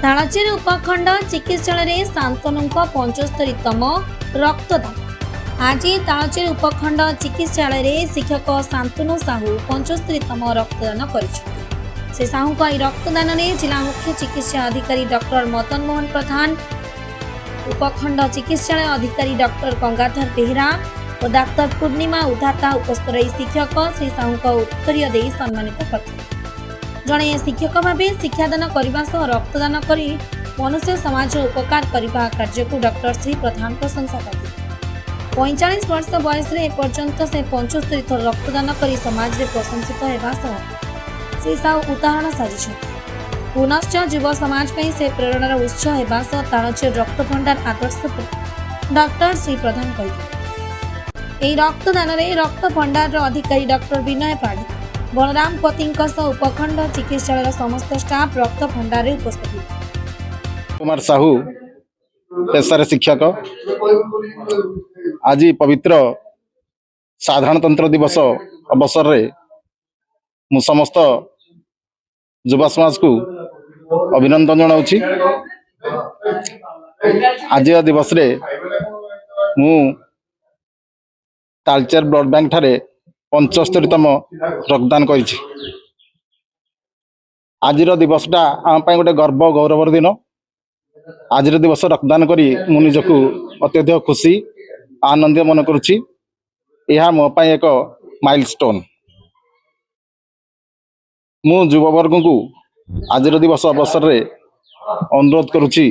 तालचेर उपखंड चिकित्सालय शांतनु 75तम रक्तदान। आज तालचेर उपखंड चिकित्सालय शिक्षक शांतनु साहू 75तम रक्तदान करिसेंति। से साहू को रक्तदान में जिला मुख्य चिकित्सा अधिकारी डॉक्टर मदन मोहन प्रधान, उपखंड चिकित्सालय अधिकारी डॉक्टर गंगाधर बेहरा और डाक्टर पूर्णिमा उदाता उपस्थित रही शिक्षक श्री साहू को उत्तरीय दे सम्मानित करते। जड़े शिक्षक भाव शिक्षादान करने सह रक्तदान कर मनुष्य समाज उपकार करने कार्य को डॉक्टर श्री प्रधान प्रशंसा करते। 45 वर्ष बयस एपर्यंत से 75 थर रक्तदान कर समाज में प्रशंसित होगा सह श्री साहू उदाहरण साजिश। पुनश्च युव समाज में से प्रेरणार उत्स होगा सह तालचेर रक्त भंडार आदर्श डॉक्टर श्री प्रधान कहते। रक्तदान में रक्त भंडार अधिकारी डॉक्टर विनय पाढ़ी, बलराम पति उपखंड चिकित्सालय समस्त स्टाफ रक्त भंडार उपस्थित। कुमार साहू पेशार शिक्षक। आज पवित्र साधारणतंत्र दिवस अवसर रे मु समस्त युवा समाज को अभिनंदन जनाऊँगी। आज दिवस रे मु तालचेर ब्लड बैंक ठारे 75तम रक्तदान करिछि। आज दिवसटा आम गोटे गर्व गौरवर दिन। आज दिवस रक्तदान करी मु निजकू अत्यधिक खुशी आनंद मन करुछि। यह मो पाई एक माइलस्टोन। मु युववर्ग को आज दिवस अवसर रे अनुरोध करुछि,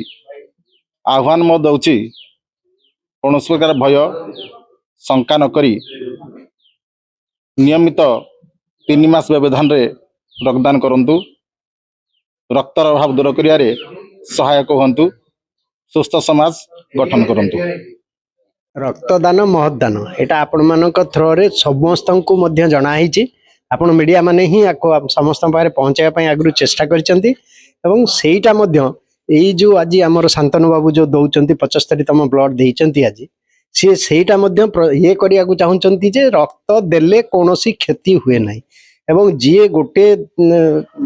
आह्वान मो दउछि, कौन प्रकार भय शंका न करी नियमित 3 मास व्यवधान रे रक्तदान करंतु। रक्तर अभाव दूर करियारे सहायक हंतु। सुस्थ समाज गठन करंतु। रक्तदान महदान एटा आपण मानक थ्रो रे समस्त को मध्य जणा हिची। आपण मीडिया माने ही समस्त पारे पहुंचाया पई आगु चेष्टा करचंती एवं सेईटा मध्य एई जो आज हमर शांतनु बाबू जो दउचंती 75तम ब्लड देइचंती आज सी सेईटा मध्य ये करिया को चाहउचंती जे रक्त देले कोनोसी क्षति हुए नाही एवं जी गोटे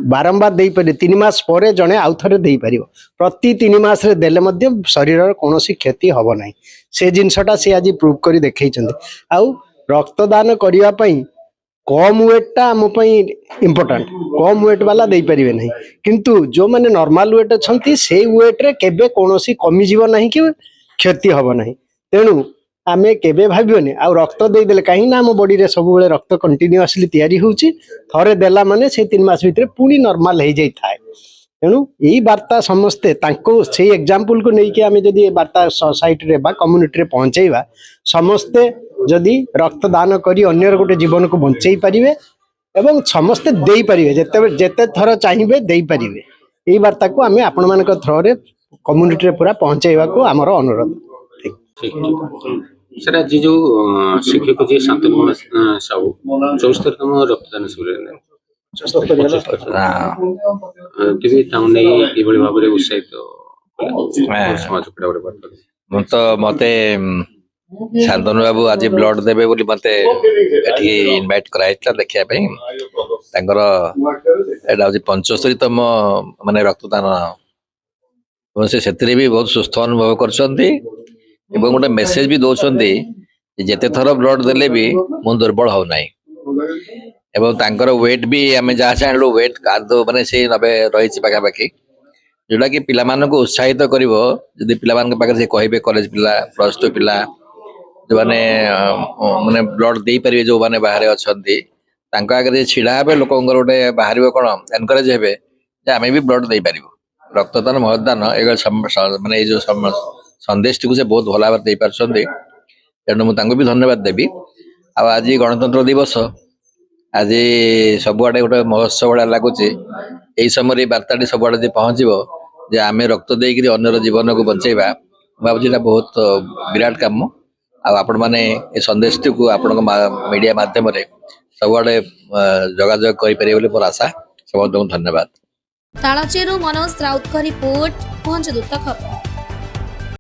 बारंबार दे पारे 3 मास पर जड़े आउ थे दे पार प्रति 3 मास रे देले मध्य शरीर कौन क्षति हम ना से जिनसटा सी आज प्रूव कर देखई। आउ रक्तदान करने कम वेटा आम इम्पोर्टाट कम वेट वाला दे पारे ना किंतु जो मैंने नॉर्मल वेट अच्छा से वेट रे केबे कौन कमी जीव ना कि क्षति हम ना। तेणु आमे केबे भाबियोनी आ रक्त दे देले कहीं ना आम बॉडी रे सब बेले रक्त कंटिन्यूअसली तैयारी होउची। थरे देला माने से 3 मास भितर पूरी नॉर्मल हो जाई थाए। तेणु यही वार्ता समस्ते तांको से एग्जांपल को नहीं कि आमे जदी वार्ता सोसाइटी रे बा कम्युनिटी रे पहुंचेबा समस्ते जदी रक्तदान करी अन्यर गोटे जीवन को बंचई परिवे एवं समस्ते देई परिवे जेते थर चाहिबे देई परिवे। यही वार्ता को आमे आपण मानक थ्रो रे कम्युनिटी रे पूरा पहुंचेबा को हमर अनुरोध। सर आज जो शिक्षक जी शांतनु साहू 74तम रक्तदान शिविर भाव उत्साहित समाज तो मते शांतनु बाबू आज ब्लड देवे बोली मते इनवाइट कराइतला देखिया पे तांकर एटा 75तम माने रक्तदान से सेतरे भी बहुत सुस्थ अनुभव करछंती एवं गोटे मेसेज भी दौरान जिते थर ब्लड देले भी मुझे दुर्बल हो ना एवं तांकर वेट भी आम जहाँ चाहू वेट माने से 90 रही पाखापाखि जोटा कि पिला को उत्साहित कर पाखे कहे कॉलेज पिला प्लस 2 पिला जो मैंने माने ब्लड दे पारे जो मैंने बाहर अच्छा आगे छिड़ा हे लोक गोटे बाहर कौन एनकरेज हे आम भी ब्लड दे पार। रक्तदान महदान माने जो संदेश टी से बहुत भल भाव दे पार्टी। तेणु मुझे भी धन्यवाद देवी। आज गणतंत्र दिवस आज सबुआडे गोटे महोत्सव भाया लगुच। यही समय वार्ताटी सबुआडे पहुँचो जे आम रक्त देकर अन्यर जीवन को बचेगा भावी बहुत विराट काम। आपण मैंने संदेश टी को आपण मीडिया माध्यम सबुआडे जोगाजोग कर मोर आशा। सब धन्यवाद। तालचेर मनोज राउत रिपोर्ट पहुंच दूत खबर।